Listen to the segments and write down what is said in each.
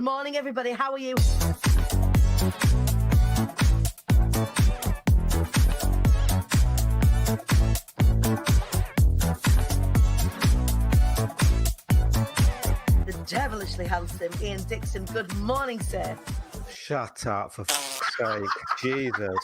morning, everybody. How are you? The devilishly handsome Ian Dixon. Good morning, sir. Shut up, for fuck's sake. Jesus.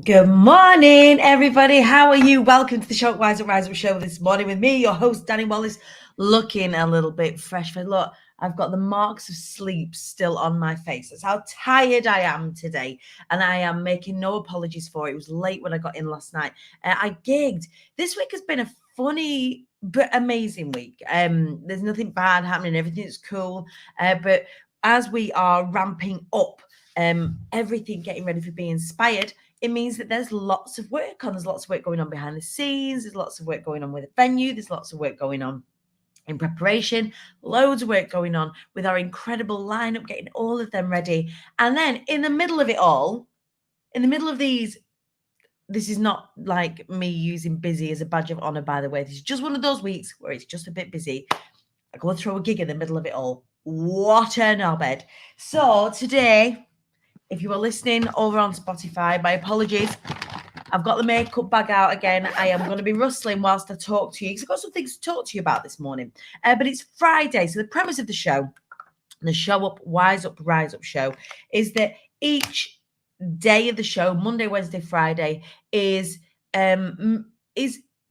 Good morning, everybody. How are you? Welcome to the Shock Rise Up show this morning with me, your host, Danny Wallace, looking a little bit fresh. Look, I've got the marks of sleep still on my face. That's how tired I am today, and I am making no apologies for it. It was late when I got in last night. I gigged. This week has been a funny but amazing week. There's nothing bad happening. Everything's cool. But as we are ramping up, everything getting ready for Be Inspired, it means that there's lots of work on. There's lots of work going on behind the scenes. There's lots of work going on with the venue. There's lots of work going on in preparation. Loads of work going on with our incredible lineup, getting all of them ready. And then in the middle of it all, in the middle of these, this is not like me using busy as a badge of honor, by the way. This is just one of those weeks where it's just a bit busy. I go and throw a gig in the middle of it all. What a knobhead. So today, if you are listening over on Spotify, my apologies. I've got the makeup bag out again. I am going to be rustling whilst I talk to you because I've got some things to talk to you about this morning. But it's Friday. So the premise of the show, the Show Up, Wise Up, Rise Up show, is that each day of the show, Monday, Wednesday, Friday, is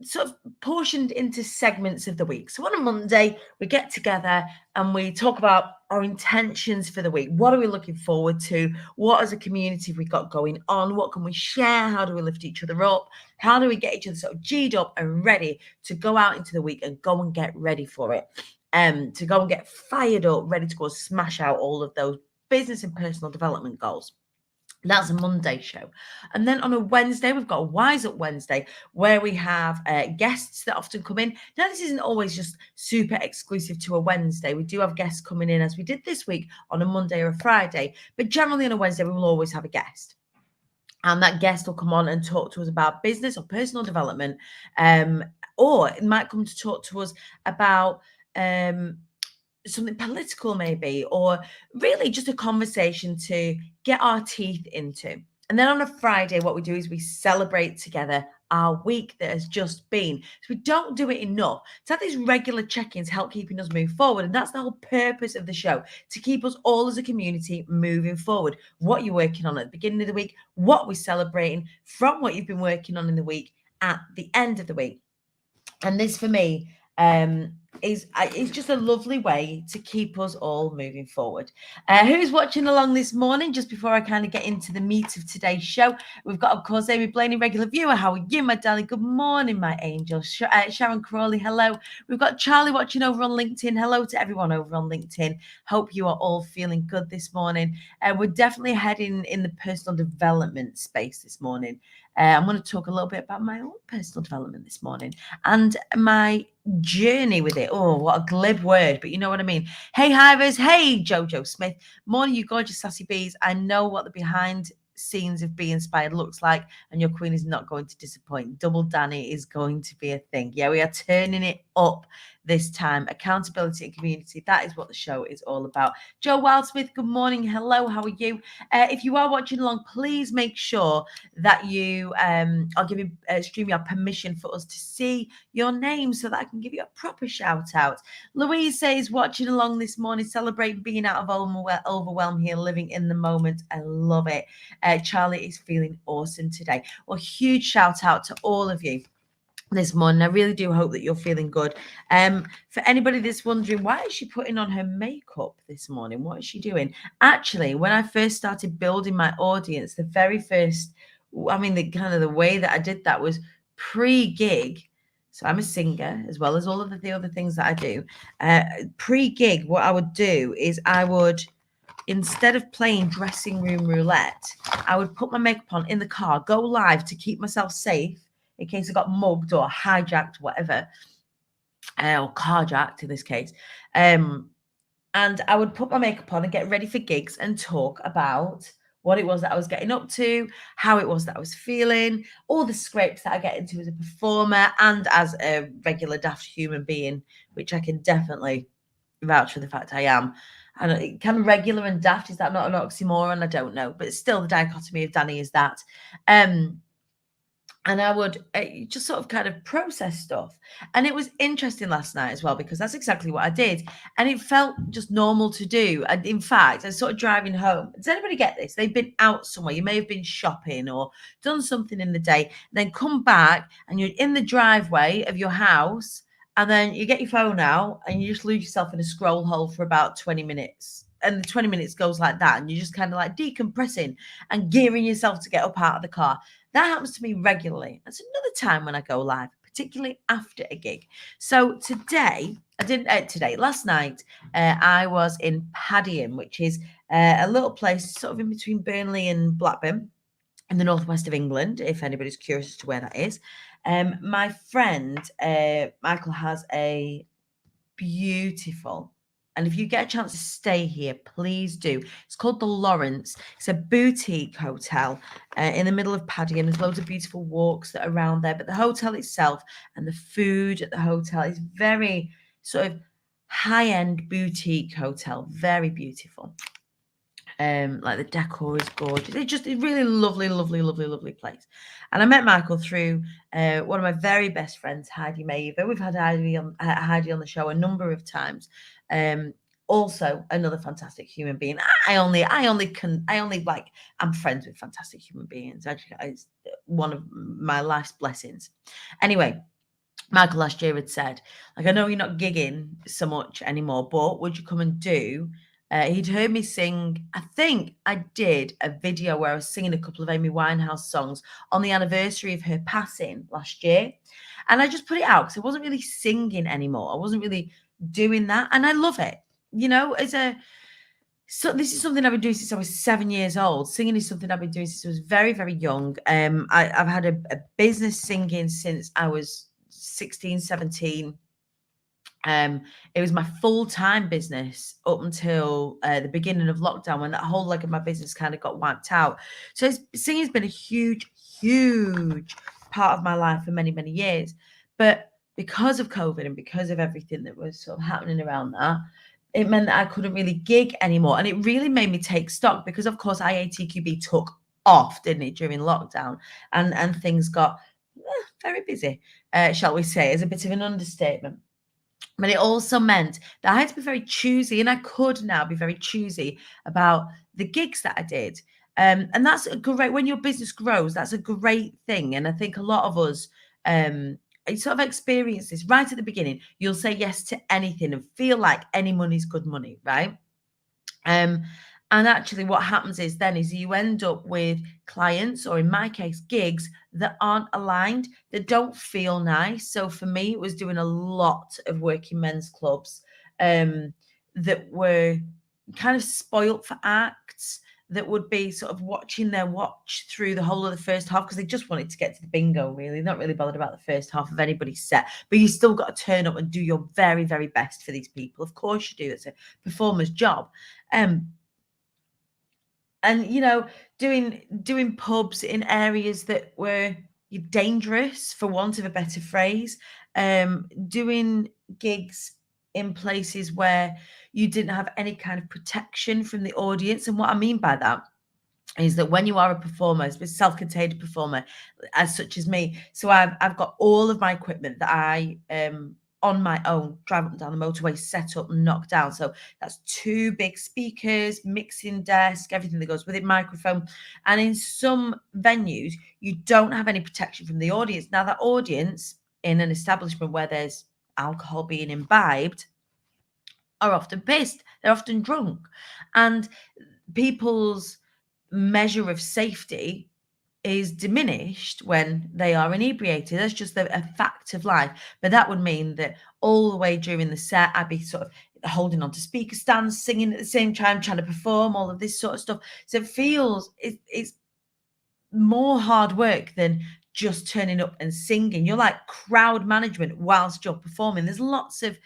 sort of portioned into segments of the week. So on a Monday, we get together and we talk about our intentions for the week. What are we looking forward to? What as a community have we got going on? What can we share? How do we lift each other up? How do we get each other sort of G'd up and ready to go out into the week and go and get ready for it? To go and get fired up, ready to go smash out all of those business and personal development goals. That's a Monday show. And then on a Wednesday, we've got a Wise Up Wednesday where we have guests that often come in. Now, this isn't always just super exclusive to a Wednesday. We do have guests coming in as we did this week on a Monday or a Friday. But generally on a Wednesday, we will always have a guest. And that guest will come on and talk to us about business or personal development. Or it might come to talk to us about something political maybe, or really just a conversation to get our teeth into. And then on a Friday, what we do is we celebrate together our week that has just been. So we don't do it enough. To have these regular check-ins help keeping us move forward. And that's the whole purpose of the show, to keep us all as a community moving forward. What you're working on at the beginning of the week, what we're celebrating from what you've been working on in the week at the end of the week. And this for me, it's just a lovely way to keep us all moving forward. Who's watching along this morning? Just before I kind of get into the meat of today's show, we've got, of course, Amy Blaney, regular viewer. How are you, my darling? Good morning, my angel. Sharon Crawley, hello. We've got Charlie watching over on LinkedIn. Hello to everyone over on LinkedIn. Hope you are all feeling good this morning. We're definitely heading in the personal development space this morning. I'm going to talk a little bit about my own personal development this morning and my journey with it. Oh, what a glib word, but you know what I mean. Hey, Hivers. Hey, Jojo Smith. Morning, you gorgeous sassy bees. I know what the behind scenes of Be Inspired looks like, and your queen is not going to disappoint. Double Danny is going to be a thing. Yeah, we are turning it up this time. Accountability and community. That is what the show is all about. Joe Wildsmith, good morning. Hello, how are you? If you are watching along, please make sure that you are giving StreamYard permission for us to see your name so that I can give you a proper shout out. Louise says, watching along this morning, celebrating being out of overwhelm here, living in the moment. I love it. Charlie is feeling awesome today. Well, huge shout out to all of you this morning. I really do hope that you're feeling good. For anybody that's wondering, why is she putting on her makeup this morning? What is she doing? Actually, when I first started building my audience, the very first, the way that I did that was pre-gig. So I'm a singer as well as all of the other things that I do. Pre-gig, what I would do is instead of playing dressing room roulette, I would put my makeup on in the car, go live to keep myself safe in case I got mugged or hijacked, whatever. or carjacked in this case. And I would put my makeup on and get ready for gigs and talk about what it was that I was getting up to, how it was that I was feeling, all the scrapes that I get into as a performer and as a regular daft human being, which I can definitely vouch for the fact I am. And kind of regular and daft, is that not an oxymoron? I don't know, but still the dichotomy of Danny is that. And I would just sort of kind of process stuff. And it was interesting last night as well, because that's exactly what I did. And it felt just normal to do. And in fact, I was sort of driving home. Does anybody get this? They've been out somewhere. You may have been shopping or done something in the day, then come back and you're in the driveway of your house. And then you get your phone out and you just lose yourself in a scroll hole for about 20 minutes. And the 20 minutes goes like that. And you're just kind of like decompressing and gearing yourself to get up out of the car. That happens to me regularly. That's another time when I go live, particularly after a gig. So last night, I was in Padiham, which is a little place sort of in between Burnley and Blackburn in the northwest of England, if anybody's curious as to where that is. My friend, Michael, has a beautiful, and if you get a chance to stay here, please do. It's called the Lawrence. It's a boutique hotel in the middle of Padiham. There's loads of beautiful walks that are around there, but the hotel itself and the food at the hotel is very sort of high-end boutique hotel, very beautiful. Like the decor is gorgeous. It's just a really lovely, lovely, lovely, lovely place. And I met Michael through one of my very best friends, Heidi Maver. We've had Heidi on the show a number of times. Also another fantastic human being. I'm friends with fantastic human beings. Actually, it's one of my life's blessings. Anyway, Michael last year had said, like, I know you're not gigging so much anymore, but would you come and do? He'd heard me sing, I think I did a video where I was singing a couple of Amy Winehouse songs on the anniversary of her passing last year. And I just put it out because I wasn't really singing anymore. I wasn't really doing that. And I love it. You know, so this is something I've been doing since I was 7 years old. Singing is something I've been doing since I was very, very young. I've had a business singing since I was 16, 17. It was my full-time business up until the beginning of lockdown, when that whole leg of my business kind of got wiped out. So singing's been a huge, huge part of my life for many, many years. But because of COVID and because of everything that was sort of happening around that, it meant that I couldn't really gig anymore. And it really made me take stock because, of course, IATQB took off, didn't it, during lockdown? And things got very busy, shall we say, is a bit of an understatement. But it also meant that I had to be very choosy, and I could now be very choosy about the gigs that I did. And that's a great, when your business grows, that's a great thing. And I think a lot of us sort of experience this right at the beginning. You'll say yes to anything and feel like any money's good money, right? And actually what happens is you end up with clients, or in my case, gigs that aren't aligned, that don't feel nice. So for me, it was doing a lot of working men's clubs that were kind of spoilt for acts that would be sort of watching their watch through the whole of the first half because they just wanted to get to the bingo, really. Not really bothered about the first half of anybody's set. But you still got to turn up and do your very, very best for these people. Of course you do. It's a performer's job. And, you know, doing pubs in areas that were dangerous, for want of a better phrase, doing gigs in places where you didn't have any kind of protection from the audience. And what I mean by that is that when you are a performer, a self-contained performer, as such as me, so I've got all of my equipment that I on my own, drive up and down the motorway, set up and knock down. So that's 2 big speakers, mixing desk, everything that goes with it, microphone. And in some venues, you don't have any protection from the audience. Now, that audience in an establishment where there's alcohol being imbibed are often pissed. They're often drunk. And people's measure of safety is diminished when they are inebriated. That's just a fact of life. But that would mean that all the way during the set, I'd be sort of holding on to speaker stands, singing at the same time, trying to perform, all of this sort of stuff. So it feels it's more hard work than just turning up and singing. You're like crowd management whilst you're performing. There's lots of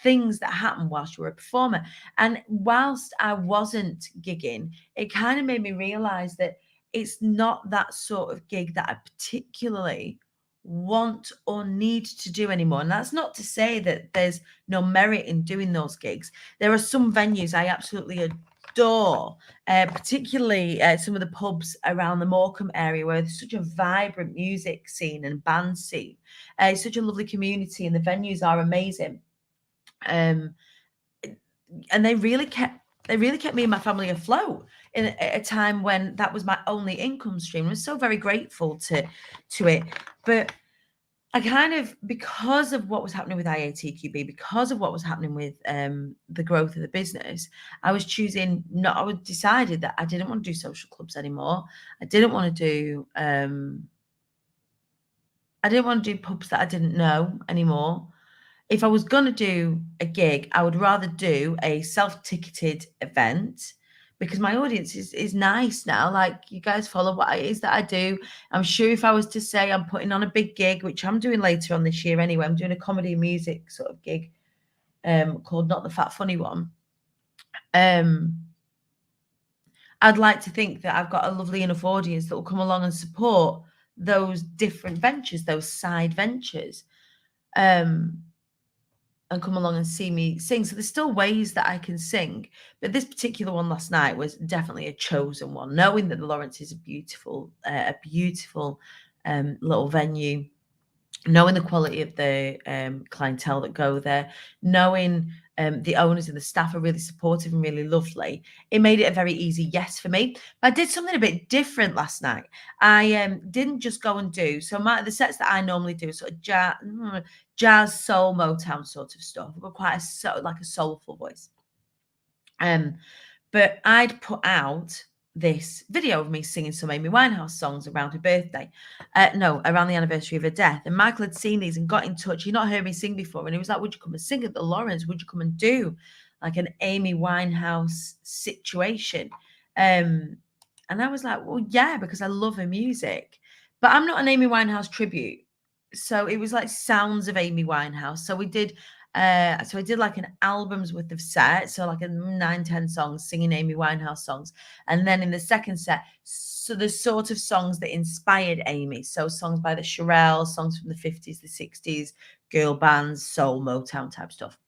things that happen whilst you're a performer. And whilst I wasn't gigging, it kind of made me realize that it's not that sort of gig that I particularly want or need to do anymore. And that's not to say that there's no merit in doing those gigs. There are some venues I absolutely adore, particularly some of the pubs around the Morecambe area where there's such a vibrant music scene and band scene. It's such a lovely community and the venues are amazing. And they really kept me and my family afloat in a time when that was my only income stream. I was so very grateful to it. But I kind of, because of what was happening with IATQB, because of what was happening with the growth of the business, I was decided that I didn't want to do social clubs anymore. I didn't want to do pubs that I didn't know anymore. If I was going to do a gig, I would rather do a self-ticketed event because my audience is nice now. Like, you guys follow what it is that I do. I'm sure if I was to say I'm putting on a big gig, which I'm doing later on this year anyway, I'm doing a comedy and music sort of gig called Not the Fat Funny One. I'd like to think that I've got a lovely enough audience that will come along and support those different ventures, those side ventures. And come along and see me sing. So there's still ways that I can sing, but this particular one last night was definitely a chosen one, knowing that the Lawrence is a beautiful little venue, knowing the quality of the clientele that go there, knowing the owners and the staff are really supportive and really lovely. It made it a very easy yes for me. But I did something a bit different last night. I didn't just go and do, so the sets that I normally do, sort of jazz, soul, Motown sort of stuff. I've got quite a soulful voice. But I'd put out this video of me singing some Amy Winehouse songs around her birthday. Around the anniversary of her death. And Michael had seen these and got in touch. He'd not heard me sing before. And he was like, would you come and sing at the Lawrence? Would you come and do like an Amy Winehouse situation? And I was like, well, yeah, because I love her music. But I'm not an Amy Winehouse tribute. So it was like sounds of Amy Winehouse. So we did I did like an album's worth of set, so like a 9-10 songs singing Amy Winehouse songs. And then in the second set, so the sort of songs that inspired Amy. So songs by the Shirelles, songs from the 50s, the 60s, girl bands, soul, Motown type stuff.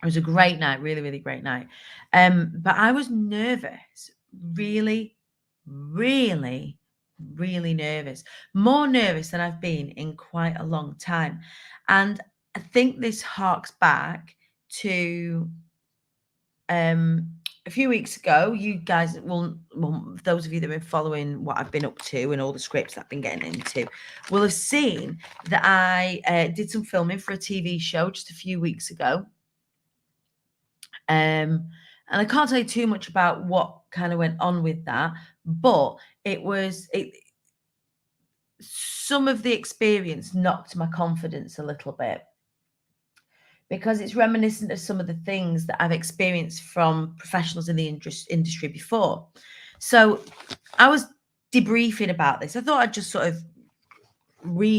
It was a great night, really, really great night. But I was nervous, really, really, really nervous, more nervous than I've been in quite a long time. And I think this harks back to a few weeks ago. You guys will, those of you that have been following what I've been up to and all the scripts that I've been getting into, will have seen that I did some filming for a TV show just a few weeks ago. And I can't tell you too much about what kind of went on with that, but some of the experience knocked my confidence a little bit, because it's reminiscent of some of the things that I've experienced from professionals in the industry before. So I was debriefing about this. I thought I'd just sort of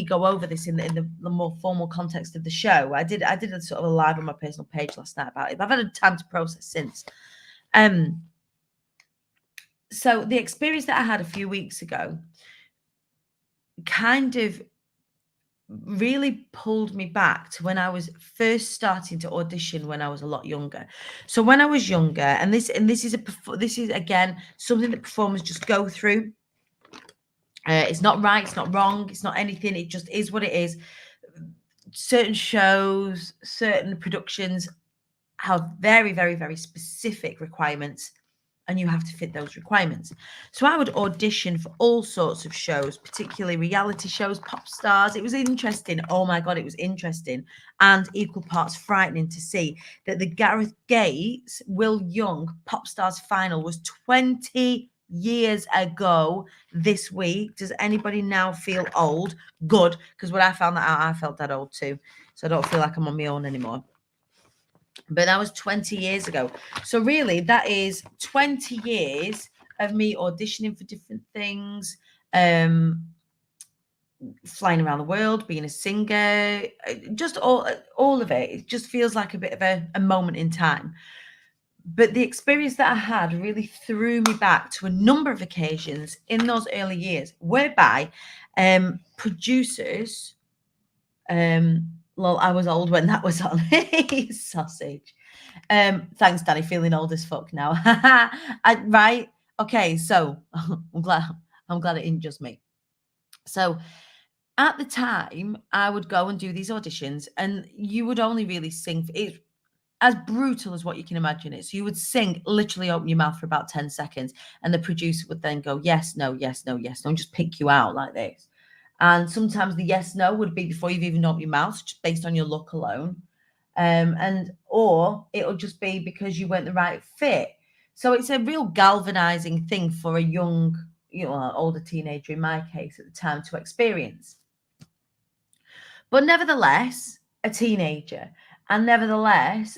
go over this in the more formal context of the show. I did a sort of a live on my personal page last night about it, but I've had a time to process since. So the experience that I had a few weeks ago kind of really pulled me back to when I was first starting to audition when I was a lot younger. So when I was younger, and this is again something that performers just go through. It's not right, it's not wrong, it's not anything. It just is what it is. Certain shows, certain productions have very, very, very specific requirements, and you have to fit those requirements. So I would audition for all sorts of shows, particularly reality shows, pop stars. It was interesting. Oh my God, it was interesting and equal parts frightening to see that the Gareth Gates, Will Young Pop Stars final was 20 years ago this week. Does anybody now feel old? Good, because when I found that out, I felt that old too. So I don't feel like I'm on my own anymore. But that was 20 years ago. So really, that is 20 years of me auditioning for different things, flying around the world, being a singer, just all of it. It just feels like a bit of a moment in time. But the experience that I had really threw me back to a number of occasions in those early years, whereby producers, I was old when that was on. Sausage. Thanks, Danny. Feeling old as fuck now. Right. Okay. So I'm glad it isn't just me. So at the time, I would go and do these auditions, and you would only really sing. It's as brutal as what you can imagine it. So you would sing, literally open your mouth for about 10 seconds, and the producer would then go, yes, no, yes, no, yes, no, and just pick you out like this. And sometimes the yes, no would be before you've even opened your mouth, just based on your look alone. Or it'll just be because you weren't the right fit. So it's a real galvanizing thing for a young, older teenager, in my case at the time, to experience. But nevertheless, a teenager, and nevertheless,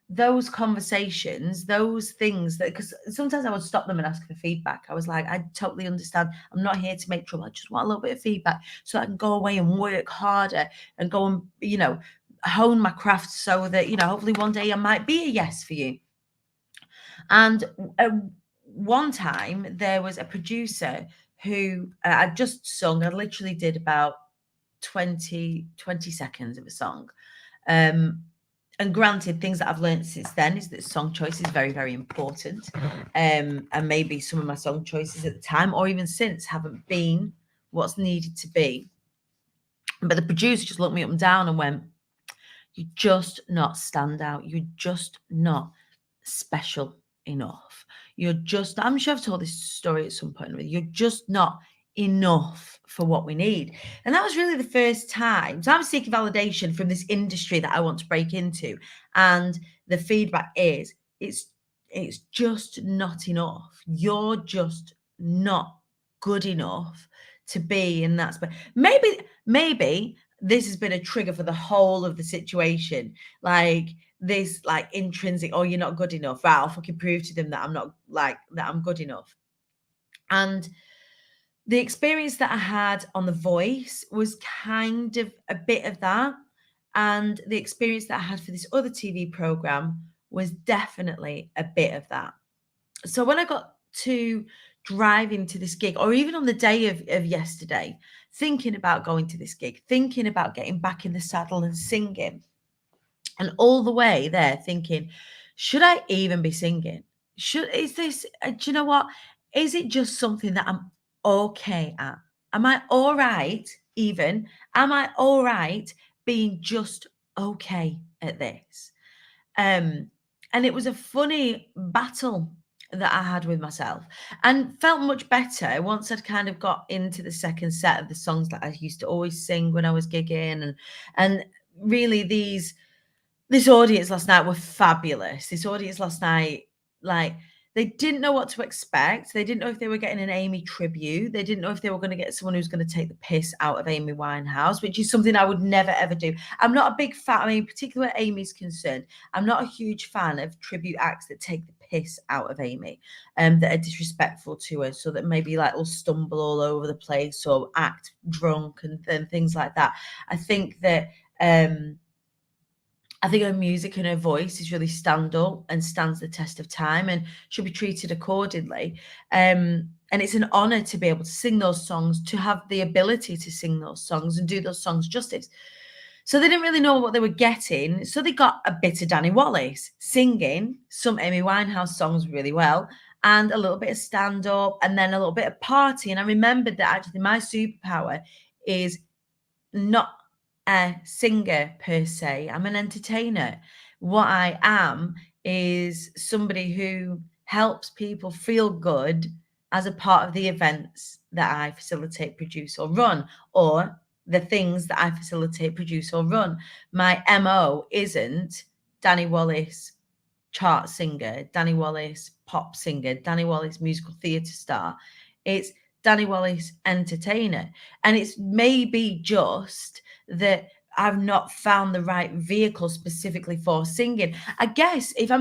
those conversations, those things that, because sometimes I would stop them and ask for feedback. I was like, I totally understand. I'm not here to make trouble. I just want a little bit of feedback so I can go away and work harder and go and, hone my craft so that, hopefully one day I might be a yes for you. And one time there was a producer who I just sung. I literally did about 20 seconds of a song. And granted, things that I've learned since then is that song choice is very, very important. And maybe some of my song choices at the time or even since haven't been what's needed to be. But the producer just looked me up and down and went, you're just not standout. You're just not special enough. I'm sure I've told this story at some point. You're just not enough for what we need. And that was really the first time. So I'm seeking validation from this industry that I want to break into. And the feedback is, it's just not enough. You're just not good enough to be in that space. Maybe this has been a trigger for the whole of the situation. Like this, like intrinsic, oh, you're not good enough. Right, I'll fucking prove to them that I'm good enough. And the experience that I had on The Voice was kind of a bit of that. And the experience that I had for this other TV program was definitely a bit of that. So when I got to drive into this gig, or even on the day of yesterday, thinking about going to this gig, thinking about getting back in the saddle and singing, and all the way there thinking, should I even be singing? Do you know what? Is it just something that I'm okay at? Am I all right even? Am I all right being just okay at this? And it was a funny battle that I had with myself, and felt much better once I'd kind of got into the second set of the songs that I used to always sing when I was gigging. And really this audience last night were fabulous. This audience last night, like, they didn't know what to expect. They didn't know if they were getting an Amy tribute. They didn't know if they were going to get someone who's going to take the piss out of Amy Winehouse, which is something I would never, ever do. I'm not a big fan. I mean, particularly where Amy's concerned, I'm not a huge fan of tribute acts that take the piss out of Amy, that are disrespectful to her, so that maybe like will stumble all over the place or act drunk and things like that. I think that her music and her voice is really stand up and stands the test of time and should be treated accordingly. And it's an honor to be able to sing those songs, to have the ability to sing those songs and do those songs justice. So they didn't really know what they were getting. So they got a bit of Danny Wallace singing some Amy Winehouse songs really well, and a little bit of stand up, and then a little bit of party. And I remembered that actually my superpower is not a singer per se. I'm an entertainer. What I am is somebody who helps people feel good as a part of the events that I facilitate, produce, or run, or the things that I facilitate, produce, or run. My MO isn't Danny Wallace chart singer, Danny Wallace pop singer, Danny Wallace musical theatre star. It's Danny Wallace entertainer. And it's maybe just that I've not found the right vehicle specifically for singing. I guess if I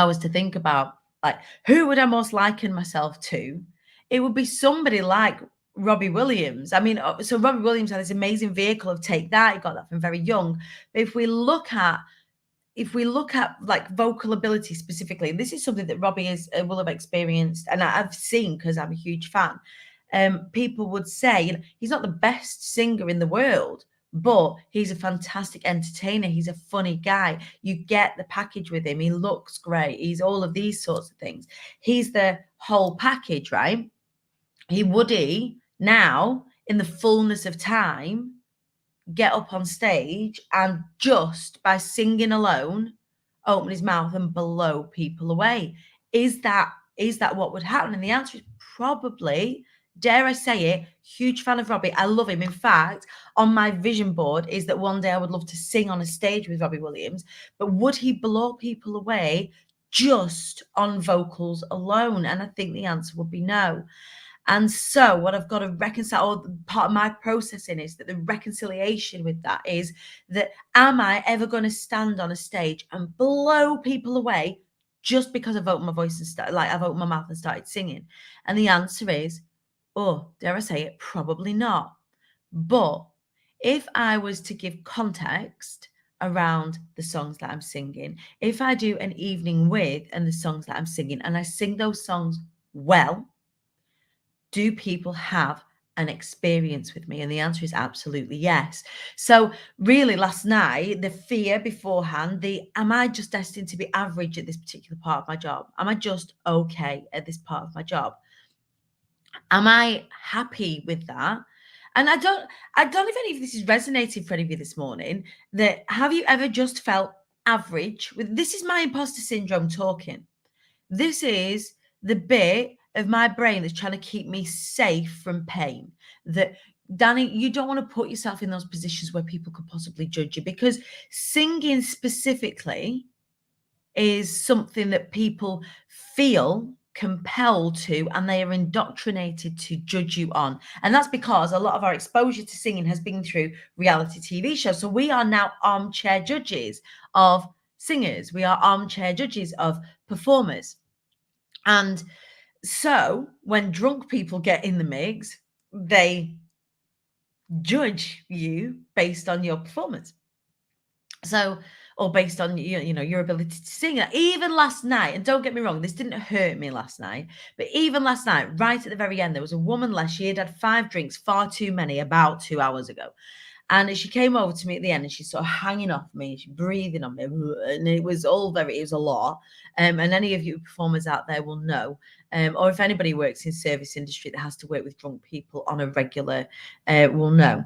was to think about like who would I most liken myself to, it would be somebody like Robbie Williams. I mean, so Robbie Williams had this amazing vehicle of Take That. He got that from very young. But if we look at like vocal ability specifically, this is something that Robbie will have experienced, and I've seen because I'm a huge fan. People would say, you know, he's not the best singer in the world, but he's a fantastic entertainer. He's a funny guy. You get the package with him. He looks great. He's all of these sorts of things. He's the whole package, right? Would he now, in the fullness of time, get up on stage and just by singing alone open his mouth and blow people away? Is that what would happen? And the answer is probably. Dare I say it, huge fan of Robbie. I love him. In fact, on my vision board is that one day I would love to sing on a stage with Robbie Williams. But would he blow people away just on vocals alone? And I think the answer would be no. And so what I've got to reconcile, or part of my processing is that the reconciliation with that is that, am I ever going to stand on a stage and blow people away just because I've opened my voice and I've opened my mouth and started singing? And the answer is, oh, dare I say it, probably not. But if I was to give context around the songs that I'm singing, if I do an evening with and the songs that I'm singing, and I sing those songs well, do people have an experience with me? And the answer is absolutely yes. So really last night, the fear beforehand, am I just destined to be average at this particular part of my job? Am I just okay at this part of my job? Am I happy with that? And I don't know if any of this is resonating for any of you this morning, that have you ever just felt average with, this is my imposter syndrome talking. This is the bit of my brain that's trying to keep me safe from pain. That, Danny, you don't want to put yourself in those positions where people could possibly judge you, because singing specifically is something that people feel compelled to, and they are indoctrinated to judge you on. And that's because a lot of our exposure to singing has been through reality TV shows. So we are now armchair judges of singers. We are armchair judges of performers. And so when drunk people get in the mix, they judge you based on your performance. So, or based on your ability to sing. Even last night, and don't get me wrong, this didn't hurt me last night, but even last night, right at the very end, there was a woman left. She had 5 drinks, far too many, about 2 hours ago. And she came over to me at the end, and she's sort of hanging off me, she's breathing on me, and it was a lot. And any of you performers out there will know, or if anybody works in service industry that has to work with drunk people on a regular, will know.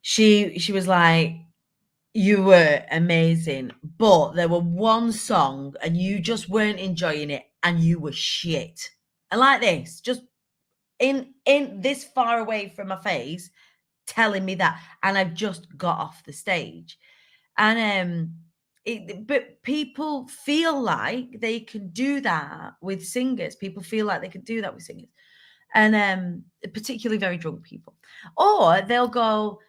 She was like, you were amazing, but there were one song and you just weren't enjoying it, and you were shit. And like this, just in this far away from my face, telling me that, and I've just got off the stage. And but people feel like they can do that with singers. People feel like they can do that with singers, and particularly very drunk people. Or they'll go,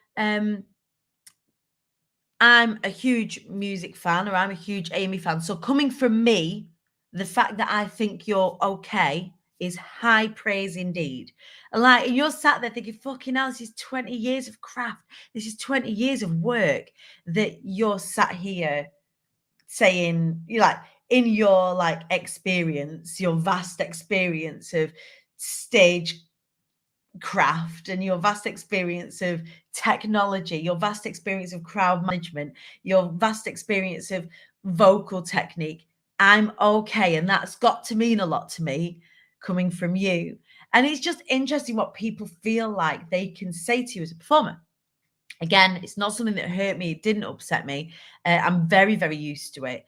I'm a huge music fan, or I'm a huge Amy fan. So coming from me, the fact that I think you're okay is high praise indeed. And like, you're sat there thinking, fucking hell, this is 20 years of craft. This is 20 years of work that you're sat here saying, you like, in your like experience, your vast experience of stage craft and your vast experience of technology, your vast experience of crowd management, your vast experience of vocal technique, I'm okay. And that's got to mean a lot to me coming from you. And it's just interesting what people feel like they can say to you as a performer. Again, it's not something that hurt me. It didn't upset me. I'm very, very used to it.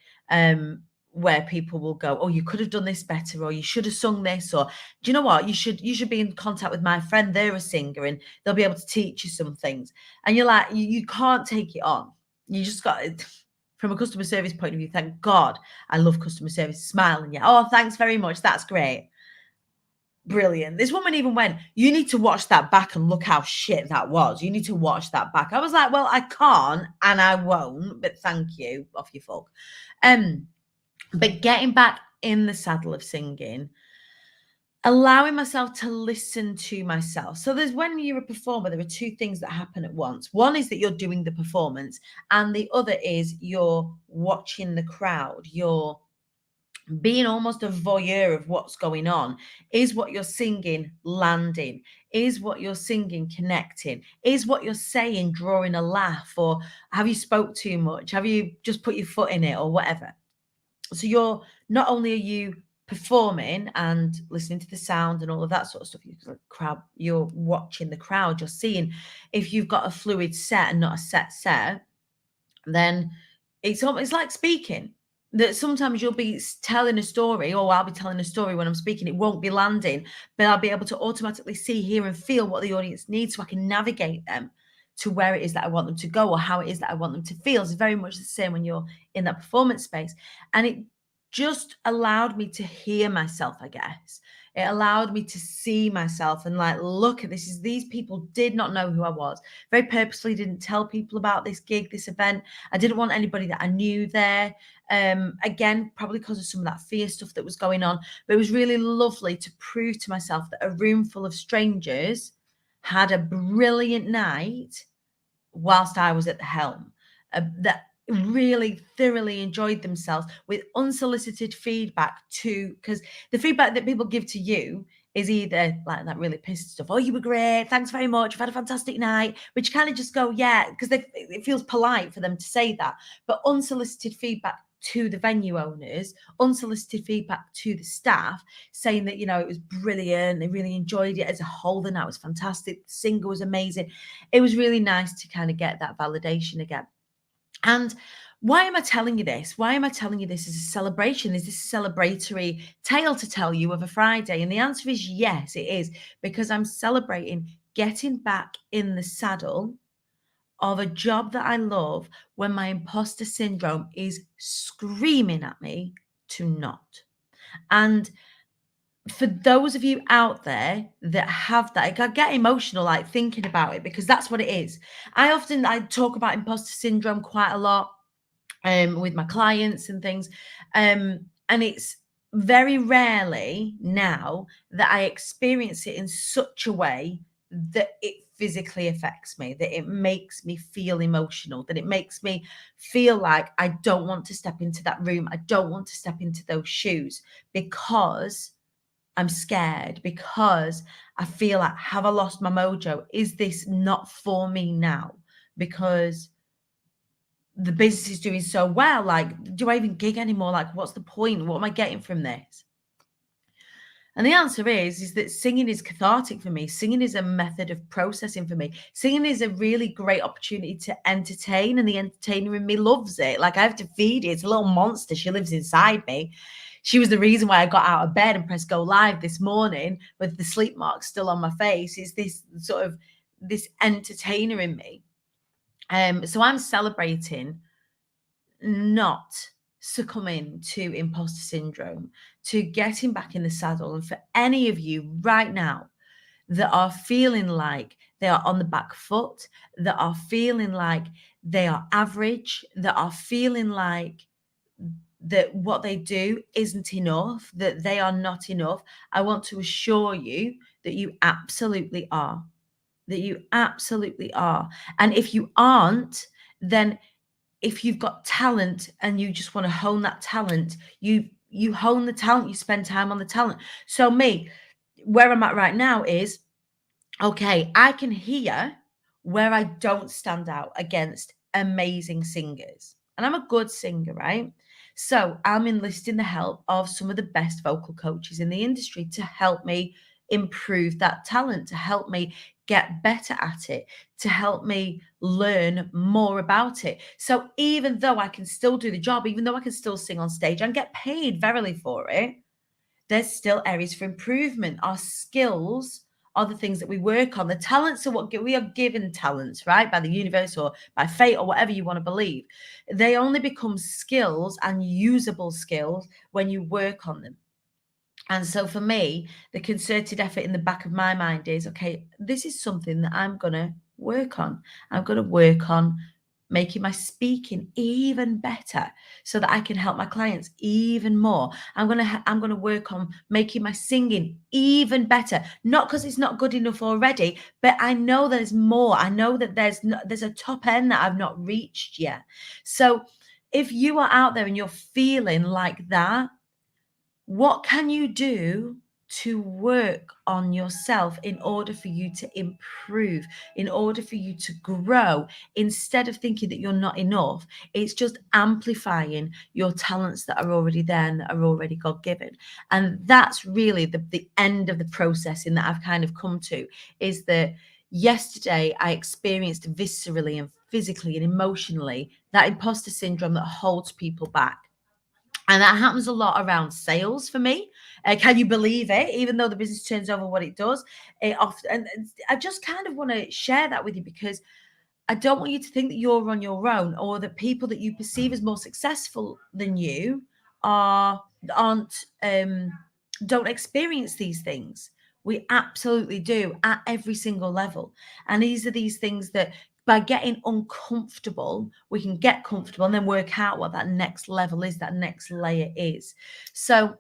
Where people will go, oh, you could have done this better, or you should have sung this, or do you know what, you should be in contact with my friend, they're a singer and they'll be able to teach you some things. And you're like, you can't take it on. You just got it. From a customer service point of view, thank God I love customer service. Smiling, yeah, oh, thanks very much, that's great, brilliant. This woman even went, you need to watch that back and look how shit that was. You need to watch that back. I was like, well, I can't and I won't, but thank you, off you folk. But getting back in the saddle of singing, allowing myself to listen to myself. So there's, when you're a performer, there are two things that happen at once. One is that you're doing the performance, and the other is you're watching the crowd. You're being almost a voyeur of what's going on. Is what you're singing landing? Is what you're singing connecting? Is what you're saying drawing a laugh? Or have you spoke too much? Have you just put your foot in it, or whatever? So you're, not only are you performing and listening to the sound and all of that sort of stuff, you're watching the crowd, you're seeing. If you've got a fluid set and not a set, then it's like speaking. That sometimes you'll be telling a story, or I'll be telling a story when I'm speaking, it won't be landing, but I'll be able to automatically see, hear and feel what the audience needs, so I can navigate them to where it is that I want them to go, or how it is that I want them to feel. It's very much the same when you're in that performance space. And it just allowed me to hear myself, I guess. It allowed me to see myself and like, look at this. These people did not know who I was. Very purposefully didn't tell people about this gig, this event. I didn't want anybody that I knew there. Again, probably because of some of that fear stuff that was going on. But it was really lovely to prove to myself that a room full of strangers had a brilliant night whilst I was at the helm. That really thoroughly enjoyed themselves with unsolicited feedback too, because the feedback that people give to you is either like that really pissed stuff. Oh, you were great. Thanks very much. You've had a fantastic night. Which kind of just go, yeah, because it feels polite for them to say that. But unsolicited feedback to the venue owners, unsolicited feedback to the staff, saying that, you know, it was brilliant. They really enjoyed it as a whole. The night was fantastic. The singer was amazing. It was really nice to kind of get that validation again. And why am I telling you this? Why am I telling you this as a celebration? Is this a celebratory tale to tell you of a Friday? And the answer is yes, it is, because I'm celebrating getting back in the saddle of a job that I love when my imposter syndrome is screaming at me to not. And for those of you out there that have that, I get emotional like thinking about it, because that's what it is. I talk about imposter syndrome quite a lot with my clients and things. And it's very rarely now that I experience it in such a way that it physically affects me, that it makes me feel emotional, that it makes me feel like I don't want to step into that room. I don't want to step into those shoes, because I'm scared, because I feel like, have I lost my mojo? Is this not for me now? Because the business is doing so well. Like, do I even gig anymore? Like, what's the point? What am I getting from this? And the answer is that singing is cathartic for me. Singing is a method of processing for me. Singing is a really great opportunity to entertain, and the entertainer in me loves it. Like, I have to feed it. It's a little monster. She lives inside me. She was the reason why I got out of bed and pressed go live this morning with the sleep marks still on my face. Is this sort of this entertainer in me. So I'm celebrating not succumbing to imposter syndrome, to getting back in the saddle. And for any of you right now that are feeling like they are on the back foot, that are feeling like they are average, that are feeling like that what they do isn't enough, that they are not enough, I want to assure you that you absolutely are. That you absolutely are. And if you aren't, then if you've got talent and you just want to hone that talent, you hone the talent, you spend time on the talent. So me, where I'm at right now is, okay, I can hear where I don't stand out against amazing singers. And I'm a good singer, right? So I'm enlisting the help of some of the best vocal coaches in the industry to help me improve that talent, to help me get better at it, to help me learn more about it. So even though I can still do the job, even though I can still sing on stage and get paid verily for it, there's still areas for improvement. Our skills are the things that we work on. The talents are what we are given talents, right? By the universe or by fate or whatever you want to believe. They only become skills and usable skills when you work on them. And so for me, the concerted effort in the back of my mind is, okay, this is something that I'm going to work on. I'm going to work on making my speaking even better so that I can help my clients even more. I'm going to work on making my singing even better, not because it's not good enough already, but I know there's more. I know that there's a top end that I've not reached yet. So if you are out there and you're feeling like that, what can you do to work on yourself in order for you to improve, in order for you to grow, instead of thinking that you're not enough? It's just amplifying your talents that are already there and that are already God-given. And that's really the end of the processing that I've kind of come to, is that yesterday I experienced viscerally and physically and emotionally that imposter syndrome that holds people back. And that happens a lot around sales for me. Can you believe it? Even though the business turns over what it does, it often, and I just kind of want to share that with you, because I don't want you to think that you're on your own, or that people that you perceive as more successful than you aren't don't experience these things. We absolutely do, at every single level. And these are these things that, by getting uncomfortable, we can get comfortable and then work out what that next level is, that next layer is. So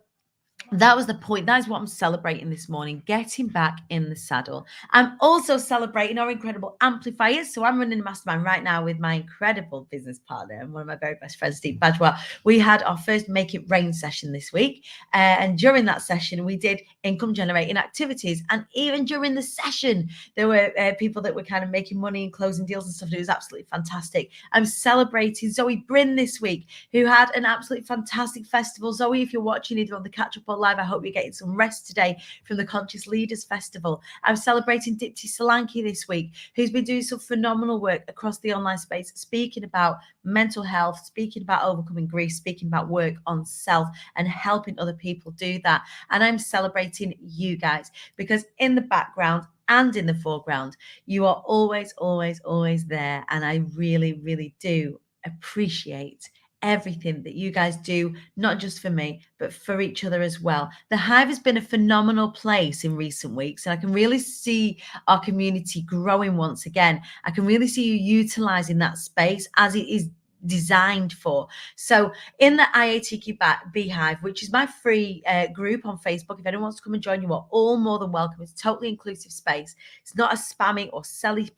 that was the point. That is what I'm celebrating this morning, getting back in the saddle. I'm also celebrating our incredible amplifiers. So I'm running a mastermind right now with my incredible business partner and one of my very best friends, Steve Badgewell. We had our first Make It Rain session this week. And during that session, we did income generating activities. And even during the session, there were people that were kind of making money and closing deals and stuff. And it was absolutely fantastic. I'm celebrating Zoe Bryn this week, who had an absolutely fantastic festival. Zoe, if you're watching either on the Catch Up or live, I hope you're getting some rest today from the Conscious Leaders Festival. I'm celebrating Dipti Solanki this week, who's been doing some phenomenal work across the online space, speaking about mental health, speaking about overcoming grief, speaking about work on self and helping other people do that. And I'm celebrating you guys, because in the background and in the foreground, you are always, always, always there. And I really, really do appreciate everything that you guys do, not just for me, but for each other as well. The Hive has been a phenomenal place in recent weeks, and I can really see our community growing once again. I can really see you utilizing that space as it is designed for. So in the IATQ Beehive, which is my free group on Facebook, if anyone wants to come and join, you are all more than welcome. It's a totally inclusive space. It's not a spammy or selly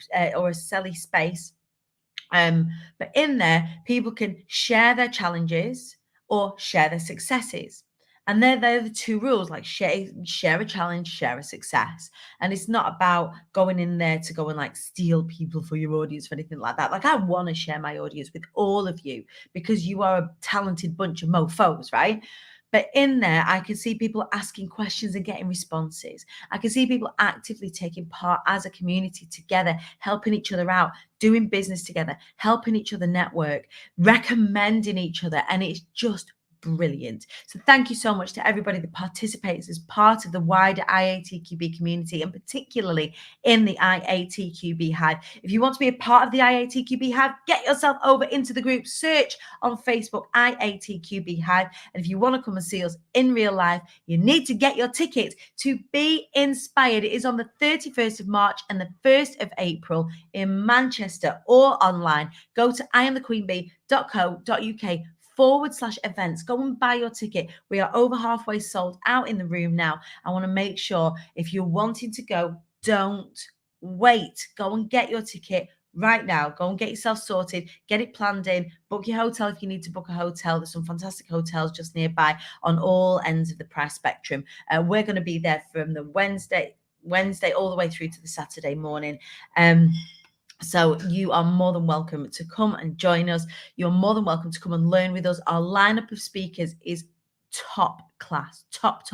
space. But in there, people can share their challenges or share their successes. And they're the two rules, like share a challenge, share a success. And it's not about going in there to go and like steal people for your audience or anything like that. Like, I want to share my audience with all of you, because you are a talented bunch of mofos, right? But in there, I can see people asking questions and getting responses. I can see people actively taking part as a community together, helping each other out, doing business together, helping each other network, recommending each other. And it's just brilliant. So thank you so much to everybody that participates as part of the wider IATQB community, and particularly in the IATQB Hive. If you want to be a part of the IATQB Hive, get yourself over into the group, search on Facebook IATQB Hive. And if you want to come and see us in real life, you need to get your ticket to Be Inspired. It is on the 31st of March and the 1st of April in Manchester, or online. Go to iamthequeenbee.co.uk/events. Go and buy your ticket. We are over halfway sold out in the room now. I want to make sure, if you're wanting to go, don't wait. Go and get your ticket right now. Go and get yourself sorted, get it planned in, book your hotel if you need to book a hotel. There's some fantastic hotels just nearby on all ends of the price spectrum. We're going to be there from the Wednesday all the way through to the Saturday morning. So you are more than welcome to come and join us. You're more than welcome to come and learn with us. Our lineup of speakers is top class, top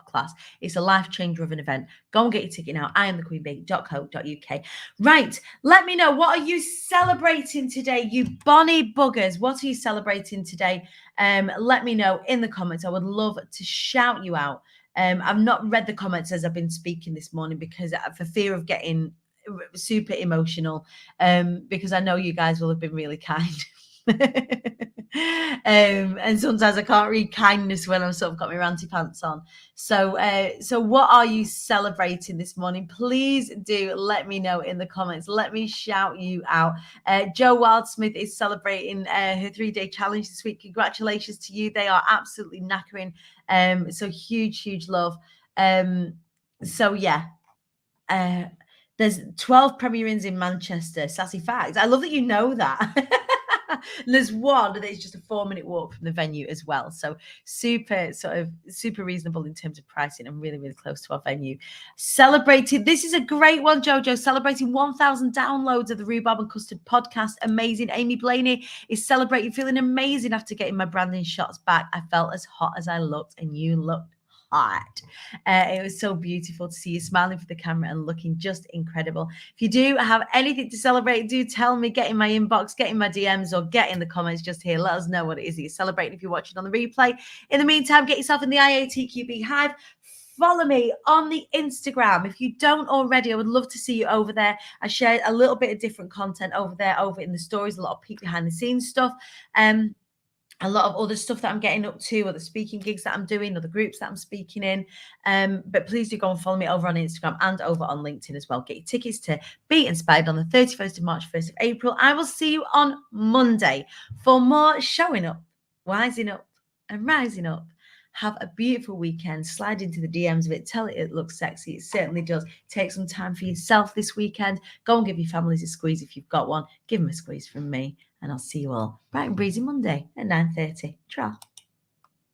class. It's a life changer of an event. Go and get your ticket now. iamthequeenbee.co.uk. Right. Let me know, what are you celebrating today, you bonny buggers? What are you celebrating today? Let me know in the comments. I would love to shout you out. I've not read the comments as I've been speaking this morning, because for fear of getting super emotional, because I know you guys will have been really kind. And sometimes I can't read kindness when I've sort of got my ranty pants on. So what are you celebrating this morning? Please do let me know in the comments. Let me shout you out. Jo Wildsmith is celebrating her 3-day challenge this week. Congratulations to you. They are absolutely knackering. So huge love. So yeah. There's 12 Premier Inns in Manchester. Sassy facts. I love that you know that. There's one that is just a 4-minute walk from the venue as well. So super reasonable in terms of pricing and really close to our venue. Celebrated. This is a great one, Jojo. Celebrating 1,000 downloads of the Rhubarb and Custard podcast. Amazing. Amy Blaney is celebrating, feeling amazing after getting my branding shots back. I felt as hot as I looked, and you looked hot. It was so beautiful to see you smiling for the camera and looking just incredible. If you do have anything to celebrate, do tell me. Get in my inbox, get in my DMs, or get in the comments just here. Let us know what it is that you're celebrating if you're watching on the replay. In the meantime, get yourself in the IATQB Hive. Follow me on the Instagram. If you don't already, I would love to see you over there. I share a little bit of different content over there, over in the stories, a lot of peek behind the scenes stuff. A lot of other stuff that I'm getting up to, or the speaking gigs that I'm doing, or the groups that I'm speaking in. But please do go and follow me over on Instagram and over on LinkedIn as well. Get your tickets to Be Inspired on the 31st of March, 1st of April. I will see you on Monday for more showing up, wising up, and rising up. Have a beautiful weekend. Slide into the DMs of it. Tell it looks sexy. It certainly does. Take some time for yourself this weekend. Go and give your families a squeeze if you've got one. Give them a squeeze from me. And I'll see you all bright and breezy Monday at 9:30. Tra.